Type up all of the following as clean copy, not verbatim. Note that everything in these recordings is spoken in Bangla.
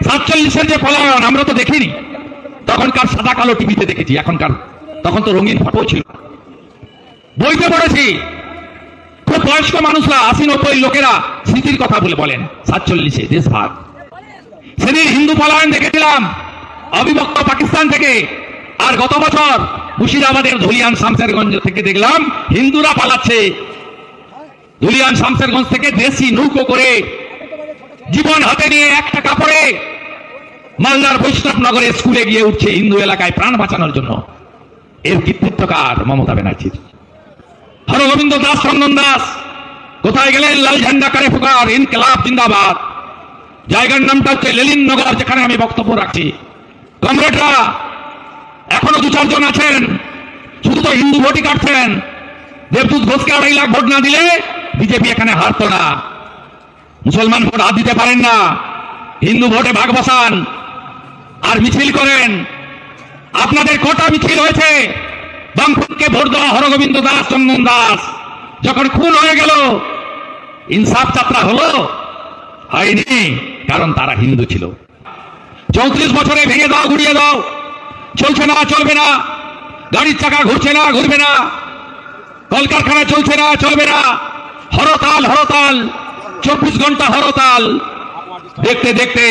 47-এর যে পলায়ন আমরা তো দেখিনি, তখনকার সাদা কালো টিভিতে দেখেছি, এখনকার তখন তো রঙিন ফটো ছিল, বইতে পড়েছি। খুব বয়স্ক মানুষরা 80-90 লোকেরা স্মৃতির কথা বলে বলেন 47-এ দেশভাগ। সেদিন হিন্দু পলায়ন দেখেছিলাম অবিভক্ত পাকিস্তান থেকে, আর গত বছর মুর্শিদাবাদের ধুলিয়ান শামশেরগঞ্জ থেকে দেখলাম হিন্দুরা পালাচ্ছে। ধুলিয়ান শামশেরগঞ্জ থেকে দেশি নৌকো করে জীবন হাতে নিয়ে একটা কাপড়ে মালদার বৈষ্ণবনগরে স্কুলে গিয়ে উঠছে হিন্দু এলাকায় প্রাণ বাঁচানোর জন্য। এর কৃতিত্বকার মমতা ব্যানার্জির। হরগোবিন্দ দাস, চন্দন দাস কোথায় গেলেন? লাল ঝান্ডা কারে ফুকার, ইনকলাব জিন্দাবাদ। জায়গার নামটা হচ্ছে লেলিন নগর, যেখানে আমি বক্তব্য রাখছি। কমরেডরা এখনো 2-4 জন আছেন, শুধু তো হিন্দু ভোটই কাটছেন। দেবদূত ঘোষকে 2.5 লাখ ভোট না দিলে বিজেপি এখানে হারতো না। মুসলমান ভোট হাত দিতে পারেন না, হিন্দু ভোটে ভাগ বসান আর মিছিল করেন। আপনাদের কটা মিছিল হয়েছে? বামফ্রন্টকে ভোট দেওয়া হরগোবিন্দ দাস, চন্দন দাস যখন খুন হয়ে গেল, ইনসাফ যাত্রা হলো? হয়নি, কারণ তারা হিন্দু ছিল। 34 বছরে ভেঙে দাও, গুড়িয়ে দাও, চলছে না, চলবে না। গাড়ির চাকা ঘুরছে না, ঘুরবে না। কলকারখানা চলছে না, চলবে না। হরতাল, হরতাল, 24 ঘন্টা হরতাল। দেখতে দেখতে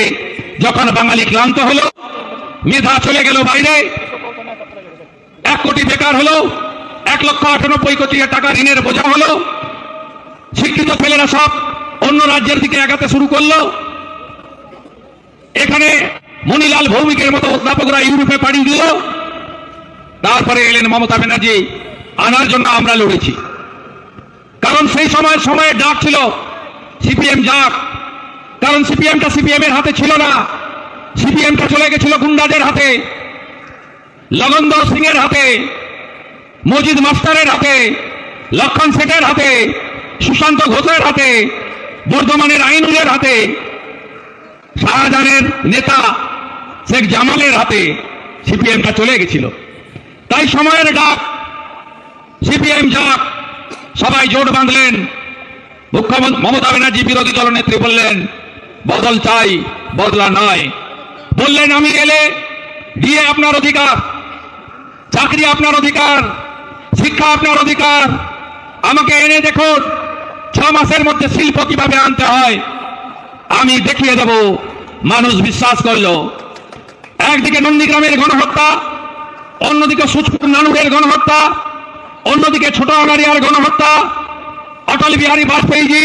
যখন বাঙালি ক্লান্ত হলো, মেধা চলে গেল বাইরে, 1 কোটি বেকার হলো, 1,98 কোটি টাকা ঋণের বোঝা হলো। শিক্ষিত ছেলেরা সব অন্য রাজ্যের দিকে এগাতে শুরু করলো। এখানে মনিলাল ভৌমিকের মতো অধ্যাপকরা ইউরোপে পাড়ি দিল। তারপরে এলেন মমতা ব্যানার্জি, আনার জন্য আমরা লড়েছি। কারণ সেই সময়ের ডাক ছিল সিপিএম যাক, কারণ সিপিএমটা সিপিএম এর হাতে ছিল না। সিপিএমটা চলে গেছিল গুন্ডাদের হাতে, লগন্দর সিং এর হাতে, মজিদ মাস্টারের হাতে, লক্ষণ শেঠের হাতে, সুশান্ত ঘোষের হাতে, বর্ধমানের আইনুলের হাতে, শাহজাহানের নেতা শেখ জামালের হাতে সিপিএমটা চলে গেছিল। তাই সময়ের ডাক, সিপিএম যাক, সবাই জোট বাঁধলেন। মুখ্যমন্ত্রী মমতা ব্যানার্জি বিরোধী দলনেত্রী বললেন বদল চাই, বদলা নয়। বললেন আমি এলে দিয়ে আপনার অধিকার, চাকরি আপনার অধিকার, শিক্ষা আপনার অধিকার, আমাকে এনে দেখুন 6 মাসের মধ্যে শিল্প কিভাবে আনতে হয় আমি দেখিয়ে দেব। মানুষ বিশ্বাস করলো। একদিকে নন্দীগ্রামের গণহত্যা, অন্যদিকে সুচপুর নানুরের গণহত্যা, অন্যদিকে ছোট আনারিয়ার গণহত্যা। অটল বিহারী বাজপেয়ীজি,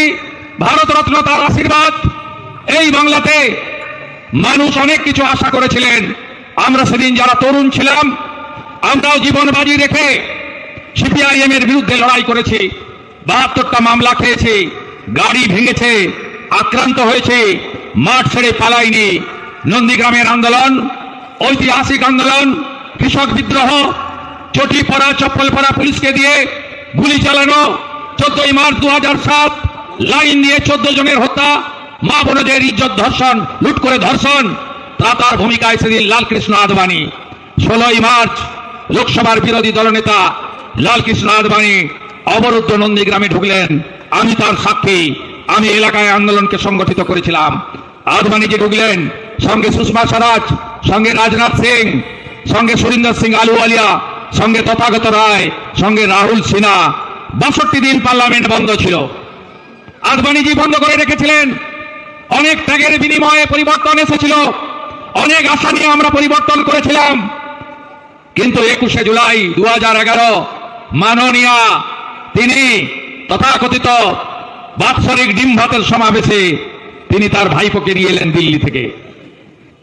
ভারতরত্ন তার আশীর্বাদ। এই বাংলাতে মানুষ অনেক কিছু আশা করেছিলেন। আমরা সেদিন যারা তরুণ ছিলাম, আমরাও জীবন বাজি রেখে সিপিআইএম এর বিরুদ্ধে লড়াই করেছি। 72টা মামলা খেয়েছি, গাড়ি ভেঙেছে, আক্রান্ত হয়েছে, মাঠ ছেড়ে পালাইনি। নন্দীগ্রামের আন্দোলন, ঐতিহাসিক আন্দোলন, কৃষক বিদ্রোহ, চটি পরা চপ্পল পরা পুলিশকে দিয়ে গুলি চালানো, 14ই মার্চ 2007 লাইন দিয়ে 14 জনের হত্যা, মা বোনদের ইজ্জত ধর্ষণ, লুট করে ধর্ষণ, তার ভূমিকায় সেদিন লালকৃষ্ণ আদবানি। 16ই মার্চ লোকসভার বিরোধী দলনেতা লালকৃষ্ণ আদবানি অবরুদ্ধ নন্দীগ্রামে ঢুকলেন। আমি তার সাক্ষী। আমি এলাকায় আন্দোলনকে সংগঠিত করেছিলাম। আদবানিজি ঢুকলেন, সঙ্গে সুষমা স্বরাজ, সঙ্গে রাজনাথ সিং, সঙ্গে সুরিন্দর সিং আলুওয়ালিয়া, সঙ্গে তথাগত রায়, সঙ্গে রাহুল সিনহা। 62 দিন পার্লামেন্ট বন্ধ ছিল। আদবানিজি বন্ধ করে রেখেছিলেন। অনেক ত্যাগের বিনিময়ে পরিবর্তন এসেছিল, অনেক আশা নিয়ে আমরা পরিবর্তন করেছিলাম। কিন্তু 21শে জুলাই 2011 মাননীয়া তিনি তথাকথিত বাৎসরিক ডিম ভাতের সমাবেশে তিনি তার ভাইপোকে নিয়ে এলেন দিল্লি থেকে।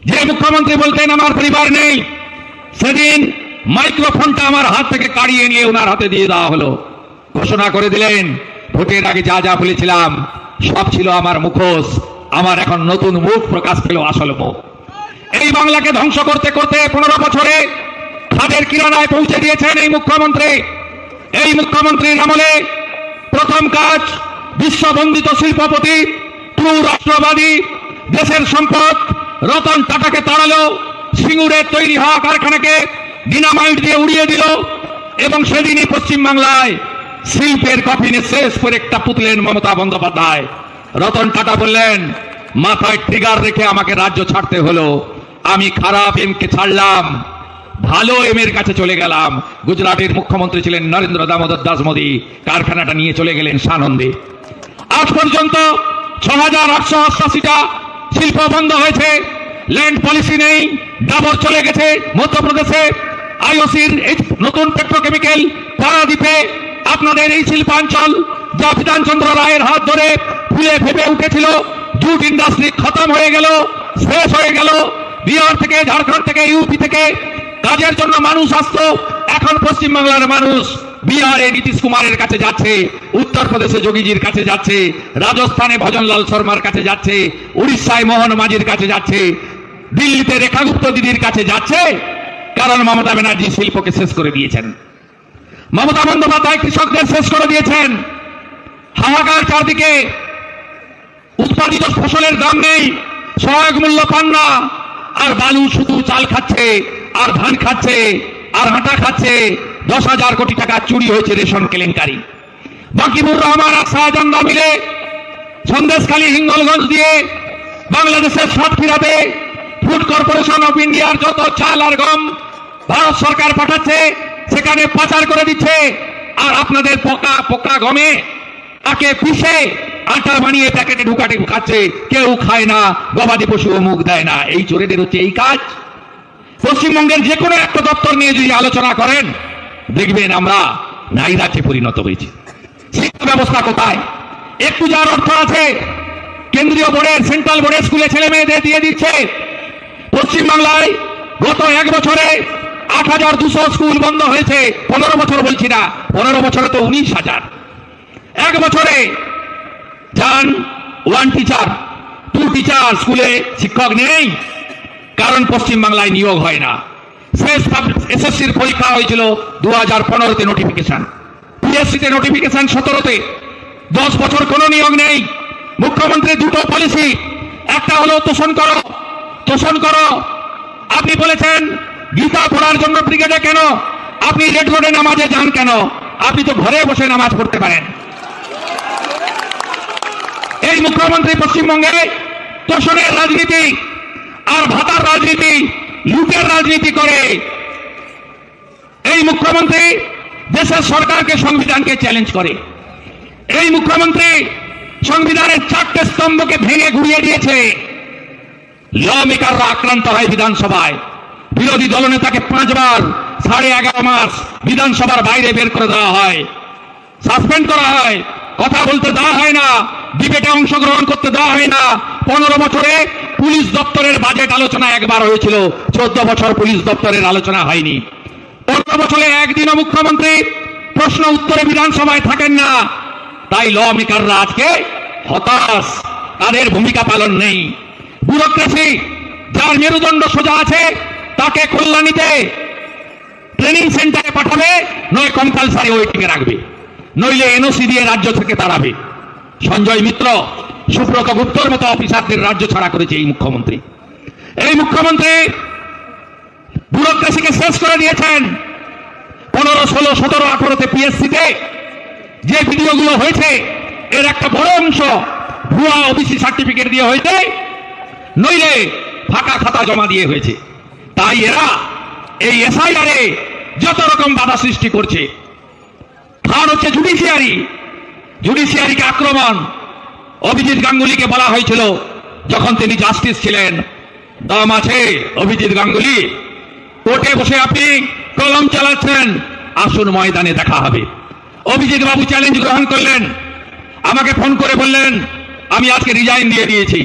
যে মুখ্যমন্ত্রী বলতেন আমার পরিবার নেই, সেদিন মাইক্রোফোনটা আমার হাত থেকে কাড়িয়ে নিয়ে ওনার হাতে দিয়ে দেওয়া হলো। ঘোষণা করে দিলেন ভোটের আগে যা যা বলেছিলাম সব ছিল আমার মুখোশ, আমার এখন নতুন মুখ প্রকাশ পেল, আসল মুখ। এই বাংলাকে ধ্বংস করতে করতে 15 বছরে খাদের কিনারায় পৌঁছে দিয়েছেন এই মুখ্যমন্ত্রী। এই মুখ্যমন্ত্রীর আমলে প্রথম কাজ বিশ্ববন্দিত শিল্পপতি, ট্রু রাষ্ট্রবাদী, দেশের সম্পদ রতন টাটাকে তাড়ালো, সিঙ্গুরের তৈরি হওয়া কারখানাকে ডিনামাইট দিয়ে উড়িয়ে দিল এবং সেদিনই পশ্চিমবাংলায় শিল্পের কফিনে শেষ করে একটা পুতলেন মমতা বন্দ্যোপাধ্যায়। রতন টাটা বললেন মাথায় ট্রিগার রেখে আমাকে রাজ্য ছাড়তে হলো। আমি খারাপ এমকে ছাড়লাম, ভালো এমের কাছে চলে গেলাম। গুজরাটের মুখ্যমন্ত্রী ছিলেন নরেন্দ্র দামোদর দাস মোদী, কারখানাটা নিয়ে চলে গেলেন সানন্দে। আজ পর্যন্ত ৬,৮৮৮টা শিল্প বন্ধ হয়েছে, ল্যান্ড পলিসি নেই, ডাবর চলে গেছে মধ্যপ্রদেশে। আইওসির এই নতুন পেট্রোকেমিক্যাল পারাদ্বীপে আপনাদের এই শিল্পাঞ্চল যা বিধানচন্দ্র রায়ের হাত ধরে ফুলে ভেবে উঠেছিল, জুট ইন্ডাস্ট্রি খতম হয়ে গেল, শেষ হয়ে গেল। বিহার থেকে, ঝাড়খণ্ড থেকে, ইউপি থেকে কাজের জন্য মানুষ আসতো, এখন পশ্চিমবাংলার মানুষ বিহারে নীতিশ কুমারের কাছে যাচ্ছে, উত্তরপ্রদেশে যোগীজির কাছে যাচ্ছে, রাজস্থানে ভজনলাল শর্মার কাছে যাচ্ছে, উড়িষ্যায় মোহন মাঝির কাছে যাচ্ছে, দিল্লিতে রেখা গুপ্ত দিদির কাছে যাচ্ছে। কারণ মমতা ব্যানার্জি শিল্পকে শেষ করে দিয়েছেন, মমতা বন্দ্যোপাধ্যায় কৃষকদের শেষ করে দিয়েছেন। হাহাকার চারদিকে, উৎপাদিত ফসলের দাম নেই, সহায়ক মূল্য পান না, আর বালু শুধু চাল খাচ্ছে, আর ধান খাচ্ছে, আর আটা খাচ্ছে। 10,000 কোটি টাকা চুরি হয়েছে রেশন কেলেঙ্কারি। বাকিবুর রহমান আর শাহজাহান মিলে সন্দেশখালী হিঙ্গলগঞ্জ দিয়ে বাংলাদেশের সাতক্ষীরাতে ফুড কর্পোরেশন অফ ইন্ডিয়ার যত চাল আর গম ভারত সরকার পাঠাচ্ছে, সেখানে পাচার করে দিচ্ছে। আর আপনাদের পোকা পোকা গমে তাকে পিষে আটা বানিয়ে প্যাকেটে ঢুকাটে খাচ্ছে, কেউ খায় না, গবাদি পশুও মুখ দেয় না। এই চোরেদের হচ্ছে এই কাজ। পশ্চিমবঙ্গের যে কোনো একটা দপ্তর নিয়ে যদি আলোচনা করেন, দেখবেন আমরা নাইরাজ্যে পরিণত হয়েছি। শিক্ষা ব্যবস্থা কোথায়? একটু যার অর্থ আছে কেন্দ্রীয় বোর্ডের, সেন্ট্রাল বোর্ডের স্কুলে ছেলে মেয়েদের দিয়ে দিচ্ছে। পশ্চিমবাংলায় গত 1 বছরে 8,200 স্কুল বন্ধ হয়েছে। 15 বছর বলছি না, 15 বছরে তো 19,000। 1 বছরে যান 1 টিচার 2 টিচার, স্কুলে শিক্ষক নেই, কারণ পশ্চিমবাংলায় নিয়োগ হয় না। শেষ এসএসসির পরীক্ষা হয়েছিল 2015-তে, নোটিফিকেশন। পিএসসিতে নোটিফিকেশন 17-তে। 10 বছর কোনো নিয়োগ নেই। মুখ্যমন্ত্রী দুটো পলিসি, একটা হলো তোষণ করো, তোষণ করো। আপনি বলেছেন গীতা পড়ার জন্য ব্রিগেডে কেন? আপনি রেড রোডে নামাজে যান কেন? আপনি তো ঘরে বসে নামাজ পড়তে পারেন। এই মুখ্যমন্ত্রী পশ্চিমবঙ্গে তোষণের রাজনীতি আর ভাতার রাজনীতি, লুটের রাজনীতি করে। এই মুখ্যমন্ত্রী দেশের সরকারকে, সংবিধানকে চ্যালেঞ্জ করে। এই মুখ্যমন্ত্রী সংবিধানের 4টে স্তম্ভকে ভেঙে ঘুরিয়ে দিয়েছে। ল মেকাররা আক্রান্ত হয় বিধানসভায়। বিরোধী দলনেতাকে 5 বার 11.5 মাস বিধানসভার বাইরে বের করে দেওয়া হয়, সাসপেন্ড করা হয়, কথা বলতে দেওয়া হয় না, ডিবেটে অংশগ্রহণ করতে দেওয়া হয় না। 15 বছরে পুলিশ দপ্তরের বাজেট আলোচনা একবার হয়েছিল, 14 বছর পুলিশ দপ্তরের আলোচনা হয়নি। 15 বছরে একদিনও মুখ্যমন্ত্রী প্রশ্ন উত্তরে বিধানসভায় থাকেন না। তাই ল মেকাররা আজকে হতাশ, তাদের ভূমিকা পালন নেই। ব্যুরোক্রেসি, যার মেরুদণ্ড সোজা আছে তাকে কল্যাণীতে ট্রেনিং সেন্টারে পাঠাবে, নয় কম্পালসারি ওয়েটিংয়ে রাখবে, নইলে এনওসি দিয়ে রাজ্য থেকে তাড়াবে। সঞ্জয় মিত্র, সুব্রত গুপ্তর মতো অফিসারদের রাজ্য ছাড়া করেছে এই মুখ্যমন্ত্রী। এই মুখ্যমন্ত্রী ব্যুরোক্রেসিকে শেষ করে দিয়েছেন। 15, 16, 17, 18-তে পিএসসিতে যে ভিডিওগুলো হয়েছে, এর একটা বড় অংশ ভুয়া ওবিসি সার্টিফিকেট দিয়ে হয়েছে, নইলে ফাঁকা খাতা জমা দিয়ে হয়েছে। তাই এরা এই এসআইআরে যত রকম বাধা সৃষ্টি করছে। আর হচ্ছে জুডিশিয়ারি, জুডিশিয়ারিকে আক্রমণ। অভিজিৎ গাঙ্গুলিকে বলা হয়েছিল যখন তিনি জাস্টিস ছিলেন, দম আছে অভিজিৎ গাঙ্গুলি, কোর্টে বসে আপনি কলম চালাচ্ছেন, আসুন ময়দানে দেখা হবে। অভিজিৎ বাবু চ্যালেঞ্জ গ্রহণ করলেন, আমাকে ফোন করে বললেন আমি আজকে রিজাইন দিয়ে দিয়েছি,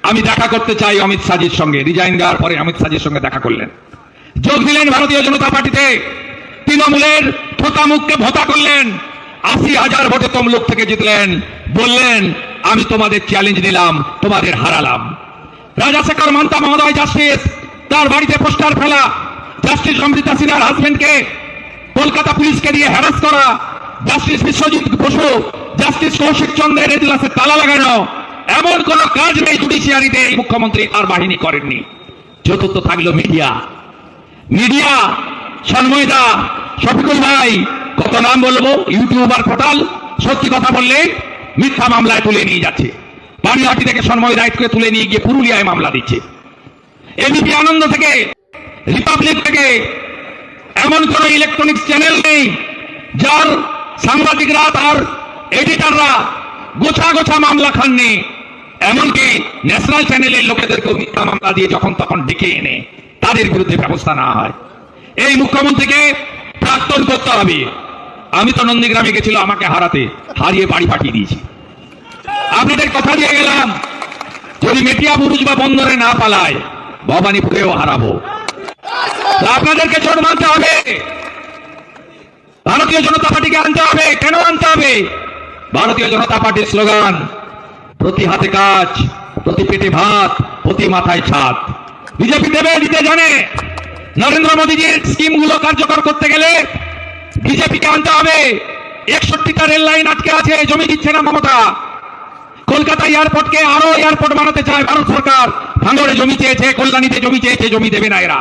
আমি দেখা করতে চাই অমিত শাহজির সঙ্গে। রিজাইন দেওয়ার পরে অমিত শাহজির সঙ্গে দেখা করলেন, যোগ দিলেন ভারতীয় জনতা পার্টিতে। তৃণমূলের থোতামুখকে ভোতা করলেন, 80,000 ভোটে তমলুক থেকে জিতলেন। বললেন আমি তোমাদের চ্যালেঞ্জ নিলাম, তোমাদের হারালাম। রাজাশেখর মান্তা মহোদয় জাস্টিস, তার বাড়িতে পোস্টার ফেলা, জাস্টিস অমৃতা সিনহার হাজবেন্ডকে কলকাতা পুলিশকে দিয়ে হ্যারাস করা, জাস্টিস বিশ্বজিৎ বসু, জাস্টিস কৌশিক চন্দ্রের এজলাসে তালা লাগানো, এমন কোন কাজ নেই জুডিশিয়ারিতে এই মুখ্যমন্ত্রী আর বাহিনী করেননি। চতুর্থ থাকলো মিডিয়া। মিডিয়া, সন্ময়দা, শফিকুল ভাই, কত নাম বলবো, ইউটিউবার কোটাল, সত্যি কথা বললে মিথ্যা মামলায় তুলে নিয়ে যাচ্ছে। পানিহাটি থেকে সন্ময় রায়কে তুলে নিয়ে গিয়ে পুরুলিয়ায় মামলা দিচ্ছে। এবিপি আনন্দ থেকে, রিপাবলিক থেকে এমন কোন ইলেকট্রনিক্স চ্যানেল নেই যার সাংবাদিকরা তার এডিটররা গোছা গোছা মামলা খাননি। এমনকি ন্যাশনাল চ্যানেলের লোকেদেরকে মিথ্যা মামলা দিয়ে যখন তখন ডেকে এনে তাদের বিরুদ্ধে ব্যবস্থা নেওয়া হয়। এই মুখ্যমন্ত্রীকে প্রাক্তন করতে হবে। আমি তো নন্দীগ্রামে গেছিল আমাকে হারিয়ে বাড়ি পাঠিয়ে দিয়েছি। আপনাদের কথা দিয়ে গেলাম, যদি মেটিয়া বুরুজ বা বন্দরে না পালায় ভবানীপুরেও হারাবো। আপনাদেরকে চোট মানতে হবে, ভারতীয় জনতা পার্টিকে আনতে হবে। কেন আনতে হবে? ভারতীয় জনতা পার্টির স্লোগান প্রতি হাতে কাজ, প্রতি পেটে ভাত, প্রতি মাথায় ছাদ। বিজেপি দেবে দিতে জানে। নরেন্দ্র মোদীজির স্কিমগুলো কার্যকর করতে গেলে বিজেপিকে আনতে হবে। 61টা রেল লাইন আটকে আছে, জমি দিচ্ছে না মমতা। কলকাতা এয়ারপোর্টকে আরো এয়ারপোর্ট বানাতে চায় ভারত সরকার। ভাঙড়ে জমি চেয়েছে, কল্যাণীতে জমি চেয়েছে, জমি দেবে না এরা।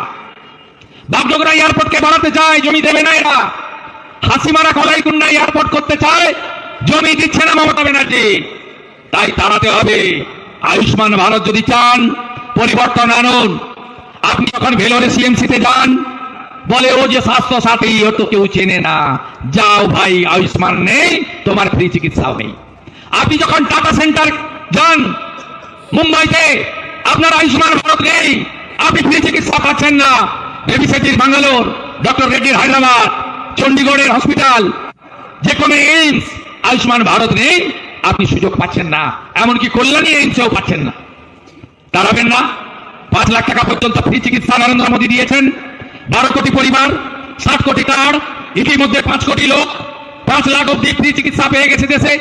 বাগডোগরা এয়ারপোর্টকে বানাতে চায়, জমি দেবে না এরা। হাসিমারা কলাইকুন্ডা এয়ারপোর্ট করতে চায়, জমি দিচ্ছে না মমতা ব্যানার্জি। তাই তাড়াতে হবে। আয়ুষ্মান ভারত যদি চান, পরিবর্তন আনুন। আপনি যখন ভেলোরে সিএমসিতে যান, বলে ও যে স্বাস্থ্য সাথী, ও তো কেউ চেনে না। যাও ভাই, আয়ুষ্মান নেই, তোমার ফ্রি চিকিৎসাও নেই। আপনি যখন টাটা সেন্টার যান মুম্বাইতে, আপনার আয়ুষ্মান ভারত নেই, আপনি ফ্রি চিকিৎসা পাচ্ছেন না। বেবিসেটির ব্যাঙ্গালোর, ডক্টর রেড্ডির হায়দ্রাবাদ, চণ্ডীগড়ের হসপিটাল, যে কোনো এইমস, আয়ুষ্মান ভারত নেই, আপনি সুযোগ পাচ্ছেন না। এমনকি কল্যাণী এইমসেও পাচ্ছেন না। দাঁড়াবেন না? 5 লাখ টাকা পর্যন্ত ফ্রি চিকিৎসা নরেন্দ্র মোদী দিয়েছেন। 12 কোটি পরিবার, 60 কোটি কার্ড, ইতিমধ্যে 5 কোটি লোক 5 লাখ অব্দি ফ্রি চিকিৎসা পেয়ে গেছে দেশে।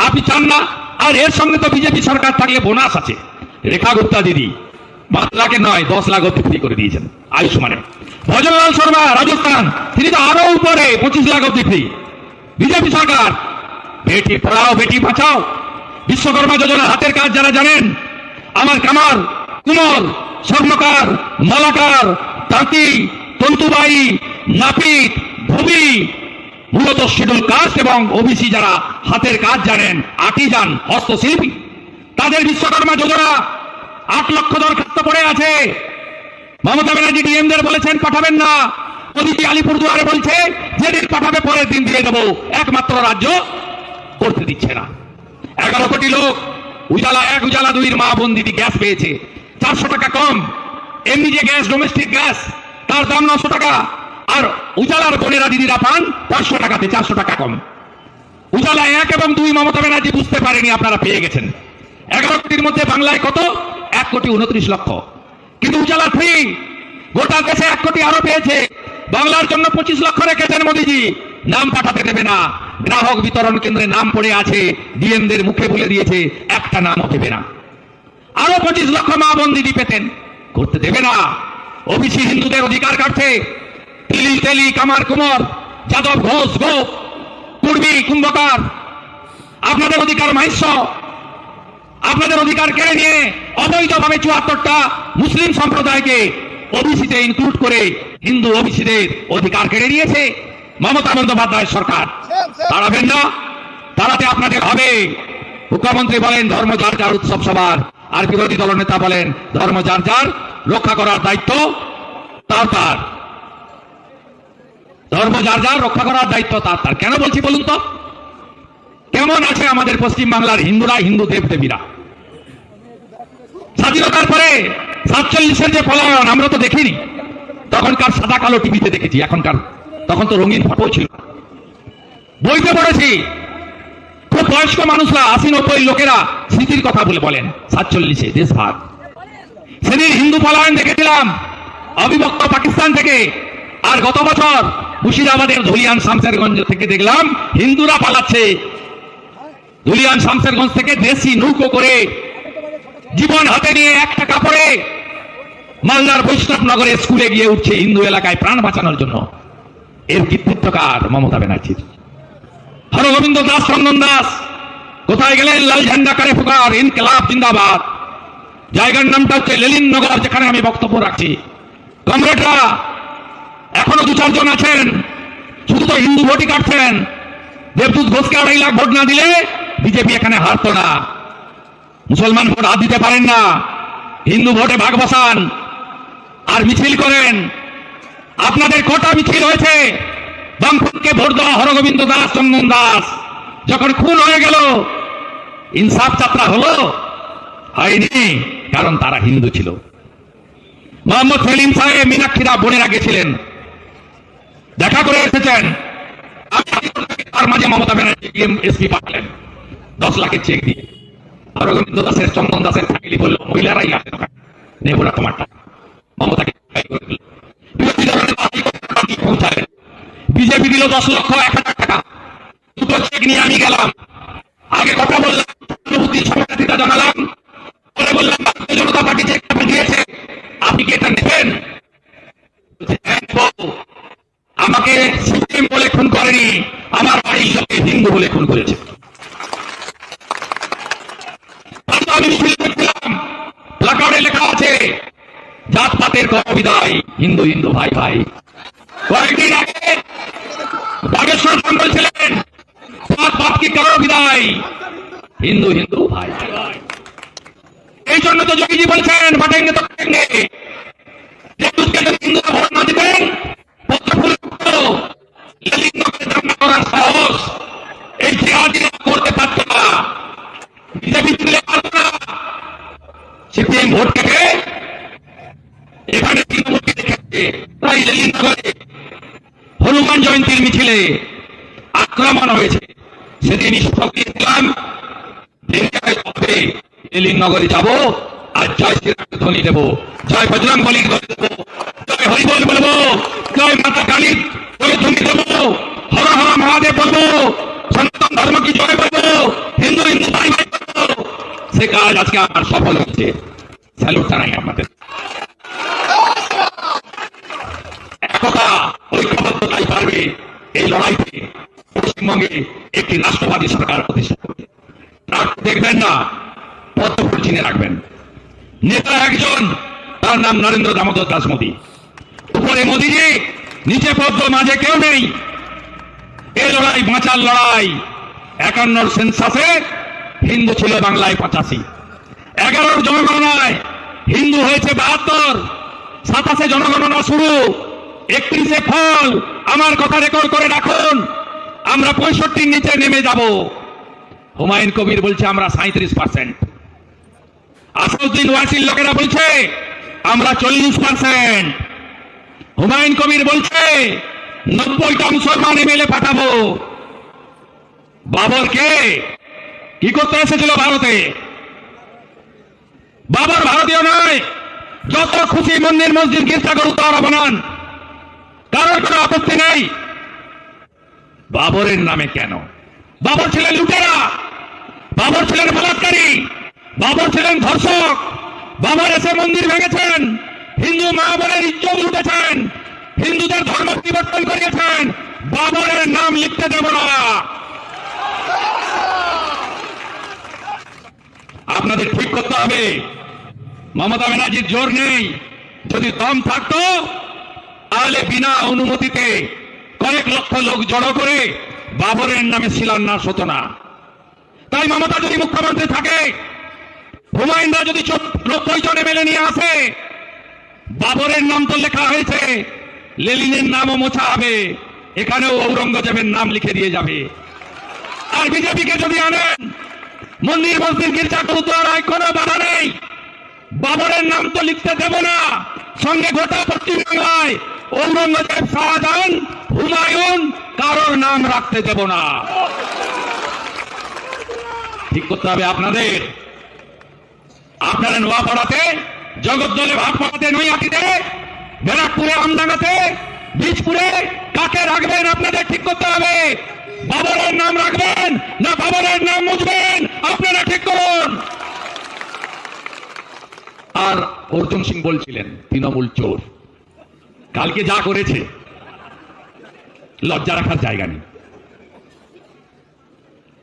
আপনি চান না? আর এর সঙ্গে তো বিজেপি সরকার থাকলে বোনাস আছে। রেখা গুপ্তা দিদি 5 লাখে নয় 10 লাখ অব্দি ফ্রি করে দিয়েছেন আয়ুষ্মানে। ভজনলাল শর্মা রাজস্থান, তিনি তো আরো উপরে 25 লাখ অব্দি ফ্রি। বিজেপি সরকার বেটি পড়াও বেটি বাঁচাও, বিশ্বকর্মা যোজনা হাতের কাজ যারা জানেন, আমার কামার, কুমোর, স্বর্ণকার, মালাকার, তাঁতি, তন্তুবাই, নাপিত, ধুবি, মূলত শিডিউল কাস্ট এবং ওবিসি যারা হাতের কাজ জানেন, আর্টিজান, হস্তশিল্পী, তাদের বিশ্বকর্মা যোজনা 8 লক্ষ দরখাস্ত পড়ে আছে। মমতা ব্যানার্জি ডিএমদের বলেছেন পাঠাবেন না। ওদিকে আলিপুরদুয়ারে বলছে যেদিন পাঠাবে পরের দিন দিয়ে দেবো। একমাত্র রাজ্য করতে দিচ্ছে না। 11 কোটি লোক উজালা 1, উজালা 2 মা বোন দিদি গ্যাস পেয়েছে 400 টাকা কম। এমনি যে গ্যাস, ডোমেস্টিক গ্যাস, তার দাম 900 টাকা। আর উজালার বোনেরা দিদিরা পান 500 টাকাতে, 400 টাকা কম। উজালা 1 এবং 2 মমতা ব্যানার্জি বুঝতে পারেনি, আপনারা পেয়ে গেছেন। 11 কোটির মধ্যে বাংলায় কত? 1 কোটি 29 লক্ষ। কিন্তু উজালা 3 গোটা দেশে 1 কোটি আরো পেয়েছে। বাংলার জন্য 25 লক্ষ রেখেছেন মোদীজি। নাম পাঠাতে দেবে না। গ্রাহক বিতরণ কেন্দ্রে নাম পড়ে আছে, ডিএমদের মুখে বলে দিয়েছে একটা নামও দেবে না। আরো 25 লক্ষ মা বোন দিদি পেতেন, করতে দেবে না। ওবিসি হিন্দুদের অধিকার কাটছে। তিলি তেলি, কামার, কুমোর, যাদব, ঘোষ, গোপ, কুর্মী, কুম্ভকার, আপনাদের অধিকার মাহিষ্য, আপনাদের অধিকার কেড়ে নিয়ে অবৈধভাবে 74টা মুসলিম সম্প্রদায়কে ওবিসিতে ইনক্লুড করে হিন্দু ওবিসিদের অধিকার কেড়ে নিয়েছে মমতা বন্দ্যোপাধ্যায় সরকার। তাড়াবেন না? তাড়াতে আপনাদের হবে। মুখ্যমন্ত্রী বলেন ধর্ম যার যার, উৎসব সবার। আর বিরোধী দলনেতা বলেন ধর্ম যার যার, রক্ষা করার দায়িত্ব তার তার। ধর্ম যার যার, রক্ষা করার দায়িত্ব তার তার। কেন বলছি বলুন তো? কেমন আছে আমাদের পশ্চিম বাংলার হিন্দুরা, হিন্দু দেবদেবীরা? স্বাধীনতার পরে 47-এর যে পলায়ন আমরা তো দেখিনি। তখনকার সাদা কালো টিভিতে দেখেছি, এখনকার, তখন তো রঙিন ফটো ছিল। বইতে পড়েছি। খুব বয়স্ক মানুষরা, 80-90 লোকেরা স্মৃতির কথা বলে বলেন 47-এ দেশভাগ। সেদিন হিন্দু পলায়ন দেখেছিলাম অবিভক্ত পাকিস্তান থেকে। আর গত বছর মুর্শিদাবাদের ধুলিয়ান শামশেরগঞ্জ থেকে দেখলাম হিন্দুরা পালাচ্ছে। ধুলিয়ান শামশেরগঞ্জ থেকে দেশি নৌকো করে জীবন হাতে নিয়ে একটা কাপড়ে মালদার বৈষ্ণবনগরে স্কুলে গিয়ে উঠছে হিন্দু এলাকায় প্রাণ বাঁচানোর জন্য। এর কৃতিত্বকার মমতা ব্যানার্জির। হরগোবিন্দ দাস, চন্দন দাস কোথায় গেলেন? লাল ঝান্ডা কারে ফুকার, ইনকলাব জিন্দাবাদ। জায়গার নামটা হচ্ছে লেলিন নগর, যেখানে আমি বক্তব্য রাখছি। কমরেডরা এখনো 2-4 জন আছেন, শুধু তো হিন্দু ভোটই কাটছেন। দেবদূত ঘোষকে 2.5 লাখ ভোট না দিলে বিজেপি এখানে হারতো না। মুসলমান ভোট হাত দিতে পারেন না, হিন্দু ভোটে ভাগ বসান আর মিছিল করেন। আপনাদের কটা মিছিল হয়েছে? বামফ্রন্টকে ভোট দেওয়া হরগোবিন্দ দাস, চন্দন দাস যখন খুন হয়ে গেল, ইনসাফ যাত্রা হলো? হয়নি, কারণ তারা হিন্দু ছিল। মোহাম্মদ সেলিম সাহেব, মীনাক্ষীরা বোনেরা গেছিলেন, দেখা করে এসেছেন। তার মাঝে মমতা ব্যানার্জি এসপি পাঠালেন 10 লাখের চেক দিয়ে। হরগোবিন্দ দাসের, চন্দন দাসের ফ্যামিলি বলল, মহিলারাই আসে নেব না তোমার টাকা। মমতাকে পৌঁছালেন। বিজেপি দিল 10 লক্ষ 1,000 টাকা। 2টো চেক নিয়ে আমি গেলাম। আগে কথা বললাম, সমাজটা জানালাম, পরে বললাম ভারতীয় জনতা পার্টি চেক দিয়েছে, আপনি কি এটা নেবেন? আমাকে সিপিএম বলে খুন করেনি, আমার বাড়ির লোকে হিন্দু বলে খুন করেছে। আমি মিছিল করছিলাম, প্লাকার্ডে লেখা আছে জাতপাতের কর বিদায়, হিন্দু হিন্দু ভাই ভাই। কয়েকদিন আগে বাগেশ্বর খান বলছিলেন জাতপাত কি করো বিদায়, হিন্দু হিন্দু ভাই ভাই। এই জন্য তো যোগীজি বলছেন বাটেঙ্গে তো কাটেঙ্গে, হিন্দুরা ভোট না দিবেন করার সাহস এই জিহাদিরা করতে পারত না, বিজেপি দিলে পারত না। সিপিএম ভোট কেটে এখানে তৃণমূলকে দেখেছে। তাই লেলিনগরে হনুমান জয়ন্তীর মিছিলে আক্রমণ হয়েছে। সেদিন শপথ দিয়েছিলাম লেলিনগরে যাব আর জয় শ্রীরাম ধ্বনি দেব, জয় বজরং বলির ধ্বনি দেব, জয় হরিবল বলবো, জয় মাতা কালীর ধ্বনি দেব, হর হর মহাদেব বলবো, সনাতন ধর্ম কি জয় বলবো, হিন্দু হিন্দু ভাই ভাই বলবো। সে কাজ আজকে আমার সফল হচ্ছে। স্যালুট জানাই আপনাদের। একতা ঐক্যবদ্ধতাই পারবে এই লড়াইতে পশ্চিমবঙ্গে একটি রাষ্ট্রবাদী সরকার প্রতিষ্ঠা করতে। দেখবেন না, পদ্মফুল চিনে রাখবেন। নেতা একজন, তার নাম নরেন্দ্র দামোদর দাস মোদী। উপরে মোদীজি, নিচে পদ্ম, মাঝে কেউ নেই। এই লড়াই বাঁচার লড়াই। 51 সেন্সাসে হিন্দু ছিল বাংলায় 85, 11 জনগণনায় হিন্দু হয়েছে 72, 27 জনগণনা শুরু, 31 ফল। আমার কথা রেকর্ড করে রাখুন, আমরা 65 নিচে নেমে যাব। হুমায়ুন কবির বলছে আমরা 37%, আসাদুদ্দিন ওয়াসির লোকেরা বলছে আমরা 40%, হুমায়ুন কবির বলছে 90টা মুসলমান এমএলএ পাঠাবো। বাবরকে কি করতে এসেছিল ভারতে? বাবর ভারতীয় নয়, যত খুশি মন্দির মসজিদ গির্জা করুন তারা বানান, কারোর কোনো আপত্তি নেই। বাবরের নামে কেন? বাবর ছিলেন লুটেরা, বাবর ছিলেন বলাৎকারী, বাবর ছিলেন ধর্ষক, বাবর এসে মন্দির ভেঙেছেন, হিন্দু মা বোনের ইজ্জত লুটেছেন, হিন্দুদের ধর্ম পরিবর্তন করিয়েছেন। বাবরের নাম লিখতে দেব না। আপনাদের ঠিক করতে হবে, মমতা ব্যানার্জির জোর নেই। যদি দম থাকতো তাহলে বিনা অনুমতিতে কয়েক লক্ষ লোক জড়ো করে বাবরের নামে শিলান্যাস হতো না। তাই মমতা যদি মুখ্যমন্ত্রী থাকে, হুমায়ুনরা যদি 90 জন এমএলএ নিয়ে আসে, বাবরের নাম তো লেখা হয়েছে, লেনিনের নামও মোছা হবে, এখানেও ঔরঙ্গজেবের নাম লিখে দিয়ে যাবে। আর বিজেপিকে যদি আনেন, মন্দির মসজিদ গির্জা গুরুদ্বারায় কোনো বাধা নেই, বাবরের নাম তো লিখতে দেব না। সঙ্গে গোটা পশ্চিমবাংলায় ঔরঙ্গজেব, শাহজাহান, হুমায়ুন কারোর নাম রাখতে দেব না। ঠিক করতে হবে আপনাদের। আপনারা নোয়াপাড়াতে, জগদ্দলে, ভাটপাড়াতে, নৈহাটিতে, ব্যারাকপুরে, আমডাঙ্গাতে, বীজপুরে কাকে রাখবেন আপনাদের ঠিক করতে হবে। বাবরের নাম রাখবেন না বাবরের নাম মুছবেন, আপনারা ঠিক করুন। আর অর্জুন সিং বলছিলেন তৃণমূল চোর। কালকে যা করেছে লজ্জা রাখার জায়গা নেই।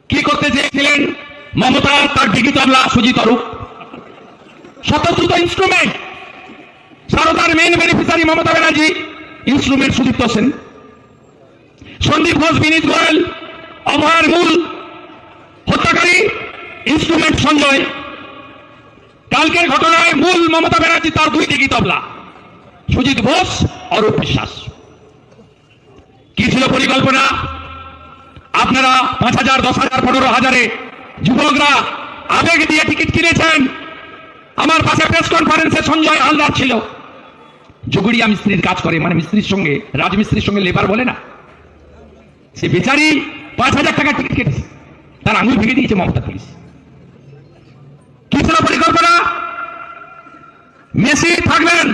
কি করতে চেয়েছিলেন মমতা? তার ডিগি তবলা সুজিত অরূপ, স্বতন্ত্র ইনস্ট্রুমেন্ট। সারদার main beneficiary Mamata Banerjee, instrument Sudipta Sen. Sandip Ghosh, Vineet Goyal, অভয়ের মূল হত্যাকারী, ইনস্ট্রুমেন্ট সঞ্জয়। কালকের ঘটনায় মূল মমতা ব্যানার্জি তার দুই দিকে তবলা, সুজিত বোস, অরূপ বিশ্বাস। কি ছিল পরিকল্পনা? আপনারা 5,000, 10,000, 15,000 যুবকরা আবেগ দিয়ে টিকিট কিনেছেন। আমার পাশে প্রেস কনফারেন্সে সঞ্জয় হালদার ছিল, জুগুড়িয়া মিস্ত্রির কাজ করে, মানে মিস্ত্রির সঙ্গে, রাজমিস্ত্রির সঙ্গে লেবার বলে না, সে বেচারি 5,000 টাকা টিকিট কেটেছে, তার আঙুল ভেঙে দিয়েছে মমতা পুলিশ। কি ছিল পরিকল্পনা? মেসি থাকবেন,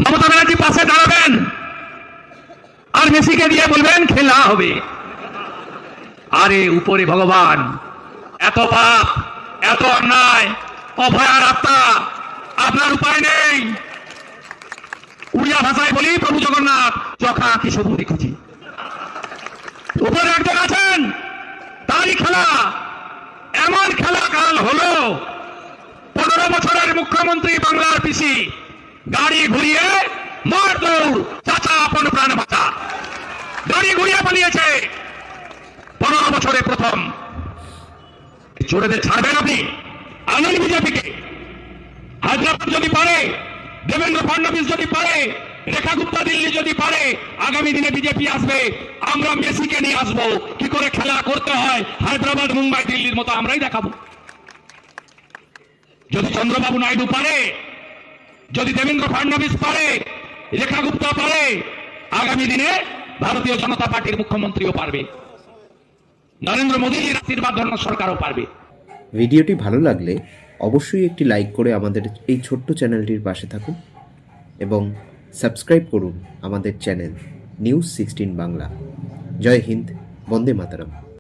মমতা ব্যানার্জি পাশে দাঁড়াবেন, আর মেসিকে দিয়ে বলবেন খেলা হবে। আরে উপরে ভগবান, এত পাপ, এত অন্যায়, অভয়ার আত্মা, আপনার উপায় নেই। উড়িয়া ভাষায় বলি, প্রভু জগন্নাথ চখা কি সবু দেখেছি। উপরে একজন আছেন, তারই খেলা। এমন খেলা কাল হলো, 15 বছরের মুখ্যমন্ত্রী বাংলার পিসি গাড়ি ঘুরিয়ে মার দৌড়, চাচা আপন প্রাণ বাঁচা, গাড়ি ঘুরিয়ে পালিয়েছে। 15 বছরে প্রথম। চোরেদের ছাড়বেন আপনি? আনুন বিজেপিকে। হায়দ্রাবাদ যদি পারে, দেবেন্দ্র ফডনবিস যদি পারে, রেখা গুপ্তা দিল্লি যদি পারে, আগামী দিনে বিজেপি আসবে। আমরা মেসিকে নিয়ে আসবো, কি করে খেলা করতে হয় হায়দ্রাবাদ, মুম্বাই, দিল্লির মতো আমরাই দেখাবো। যদি চন্দ্রবাবু নাইডু পারে, যদি দেবেন্দ্র ফডনবিস পারে, রেখা গুপ্তা পারে, আগামী দিনে ভারতীয় জনতা পার্টির মুখ্যমন্ত্রীও পারবে, নরেন্দ্র মোদীর আশীর্বাদ ধন্য সরকারও পারবে। ভিডিওটি ভালো লাগলে অবশ্যই একটি লাইক করে আমাদের এই ছোট্ট চ্যানেলটির পাশে থাকুন এবং সাবস্ক্রাইব করুন আমাদের চ্যানেল নিউজ 16 বাংলা। জয় হিন্দ, বন্দে মাতরম।